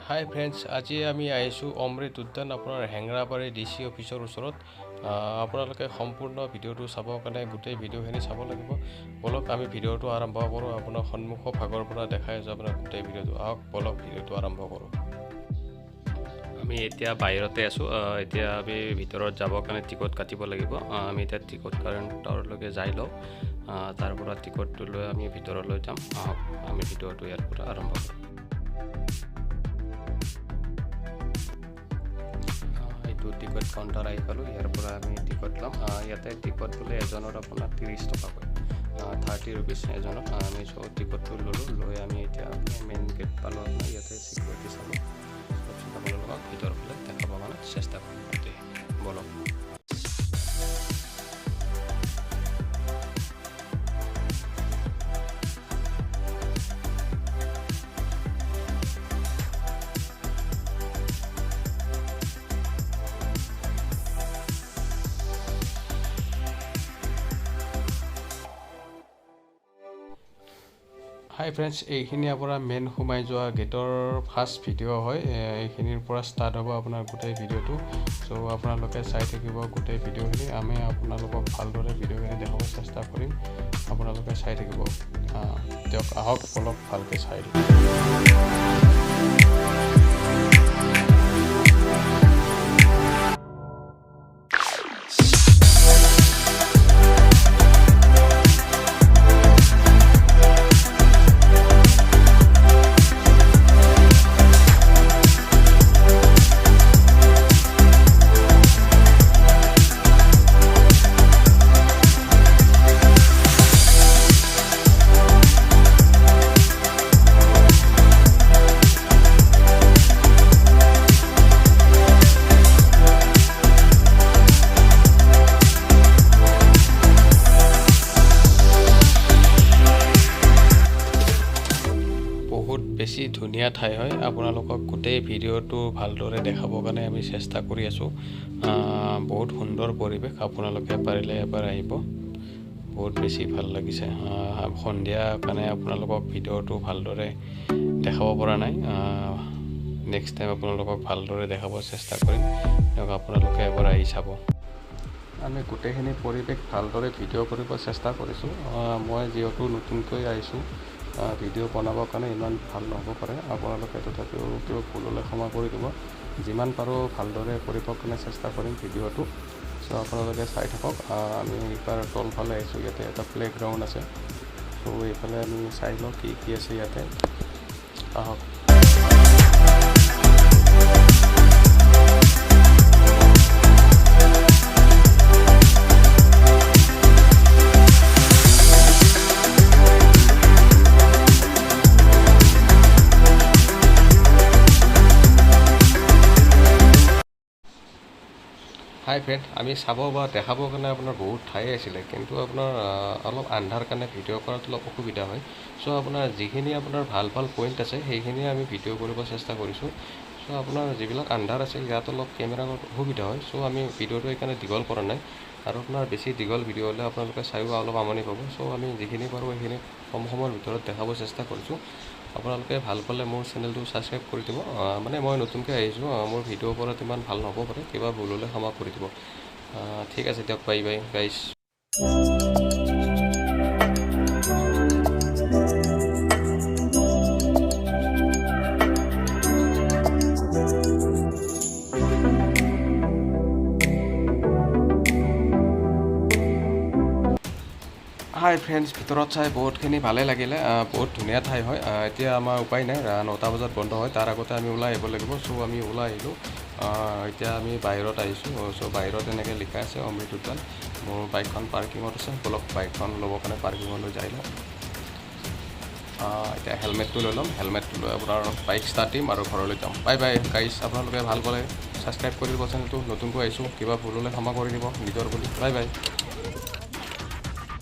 হাই friends, আজি আমি আহিছোঁ অমৃত উদ্যান আপোনাৰ হেংৰাবাৰী DC অফিচৰ ওচৰত। আপোনালোকে সম্পূৰ্ণ ভিডিঅ'টো চাবৰ কাৰণে গোটেই ভিডিঅ'খিনি চাব লাগিব। বলক আমি ভিডিঅ'টো আৰম্ভ কৰোঁ। আপোনাৰ সন্মুখ ভাগৰ পৰা দেখাই আছোঁ আপোনাৰ গোটেই ভিডিঅ'টো। আহক বলক ভিডিঅ'টো আৰম্ভ কৰোঁ। আমি এতিয়া বাহিৰতে আছোঁ। এতিয়া আমি ভিতৰত যাবৰ কাৰণে টিকট কাটিব লাগিব। আমি এতিয়া টিকট কাউণ্টাৰলৈকে যাই লওঁ। তাৰ পৰা টিকটটো লৈ আমি ভিতৰলৈ যাম। আহক আমি ভিডিঅ'টো ইয়াৰ পৰা আৰম্ভ কৰোঁ। টিকট কাউণ্টাৰ আহি পালোঁ। ইয়াৰ পৰা আমি টিকট ল'ম। ইয়াতে টিকট বোলে এজনৰ আপোনাৰ 30 টকাকৈ, 30 ৰুপিজ এজনত। আমি টিকটটো ল'লোঁ। লৈ আমি এতিয়া মেইন গেট পালোঁ। আপোনাৰ ইয়াতে চিকিউৰিটি চালোঁ। তাৰপিছত আপোনালোকক ভিতৰৰ ফালে দেখাব কাৰণে চেষ্টা কৰিম। বলক। হাই ফ্ৰেণ্ডছ, এইখিনি আপোনাৰ মেইন সোমাই যোৱা গেটৰ ফাৰ্ষ্ট ভিডিঅ' হয়। এইখিনিৰ পৰা ষ্টাৰ্ট হ'ব আপোনাৰ গোটেই ভিডিঅ'টো। চ' আপোনালোকে চাই থাকিব গোটেই ভিডিঅ'খিনি। আমি আপোনালোকক ভালদৰে ভিডিঅ'খিনি দেখাব চেষ্টা কৰিম। আপোনালোকে চাই থাকিব। দিয়ক, আহক বলক ভালকৈ চাই দিম। বেছি ধুনীয়া ঠাই হয়। আপোনালোকক গোটেই ভিডিঅ'টো ভালদৰে দেখাবৰ কাৰণে আমি চেষ্টা কৰি আছোঁ। বহুত সুন্দৰ পৰিৱেশ। আপোনালোকে পাৰিলে এবাৰ আহিব। বহুত বেছি ভাল লাগিছে। সন্ধিয়া কাৰণে আপোনালোকক ভিডিঅ'টো ভালদৰে দেখাব পৰা নাই। নেক্সট টাইম আপোনালোকক ভালদৰে দেখাব চেষ্টা কৰিম। আপোনালোকে এবাৰ আহি চাব। আমি গোটেইখিনি পৰিৱেশ ভালদৰে ভিডিঅ' কৰিব চেষ্টা কৰিছোঁ। মই যিহেতু নতুনকৈ আহিছোঁ, ভিডিঅ' বনাবৰ কাৰণে ইমান ভাল নহ'ব পাৰে। আপোনালোকে তথাপিও ভুল হ'লে ক্ষমা কৰি দিব। যিমান পাৰোঁ ভালদৰে কৰিবৰ কাৰণে চেষ্টা কৰিম ভিডিঅ'টো। চ' আপোনালোকে চাই থাকক। আমি এইবাৰ তলফালে আহিছোঁ। ইয়াতে এটা প্লে'গ্ৰাউণ্ড আছে। চ' এইফালে আমি চাই লওঁ কি কি আছে ইয়াতে। আহক। হাই ফ্ৰেণ্ড, আমি চাব বা দেখাবৰ কাৰণে আপোনাৰ বহুত ঠাই আছিলে, কিন্তু আপোনাৰ অলপ আন্ধাৰ কাৰণে ভিডিঅ' কৰাত অলপ অসুবিধা হয়। চ' আপোনাৰ যিখিনি আপোনাৰ ভাল ভাল পইণ্ট আছে সেইখিনিয়ে আমি ভিডিঅ' কৰিব চেষ্টা কৰিছোঁ। চ' আপোনাৰ যিবিলাক আন্ধাৰ আছে ইয়াত অলপ কেমেৰাৰ অসুবিধা হয়। চ' আমি ভিডিঅ'টো সেইকাৰণে দীঘল কৰা নাই। আৰু আপোনাৰ বেছি দীঘল ভিডিঅ' হ'লে আপোনালোকে চাইও অলপ আমনি পাব। চ' আমি যিখিনি পাৰোঁ সেইখিনি কম সময়ৰ ভিতৰত দেখাব চেষ্টা কৰিছোঁ। আপোনালোকে ভাল পালে মোৰ চেনেলটো ছাবস্ক্ৰাইব কৰি দিব। মানে মই নতুনকৈ আহিছোঁ, মোৰ ভিডিঅ'ৰ ওপৰত ইমান ভাল নহ'ব পাৰে। কিবা ভুল হ'লে ক্ষমা কৰি দিব। ঠিক আছে, দিয়ক। বাই বাই গাইছ। হাই ফ্ৰেণ্ডছ, ভিতৰত চাই বহুতখিনি ভালে লাগিলে। বহুত ধুনীয়া ঠাই হয়। এতিয়া আমাৰ উপায় নাই, 9টা বজাত বন্ধ হয়। তাৰ আগতে আমি ওলাই আহিব লাগিব। চ' আমি ওলাই আহিলোঁ। এতিয়া আমি বাহিৰত আহিছোঁ। চ' বাহিৰত এনেকৈ লিখা আছে অমৃত উদ্যান। মোৰ বাইকখন পাৰ্কিঙত আছে। বলক বাইকখন ল'বৰ কাৰণে পাৰ্কিঙলৈ যাই লওঁ। এতিয়া হেলমেটটো লৈ ল'ম। হেলমেটটো লৈ আপোনাৰ বাইক ষ্টাৰ্ট দিম আৰু ঘৰলৈ যাম। বাই বাই গাইছ। আপোনালোকে ভাল পালে ছাবস্ক্ৰাইব কৰি দিব চেনেলটো। নতুনকৈ আহিছোঁ, কিবা ভুল হ'লে ক্ষমা কৰি দিব নিজৰ বুলি। Bye bye.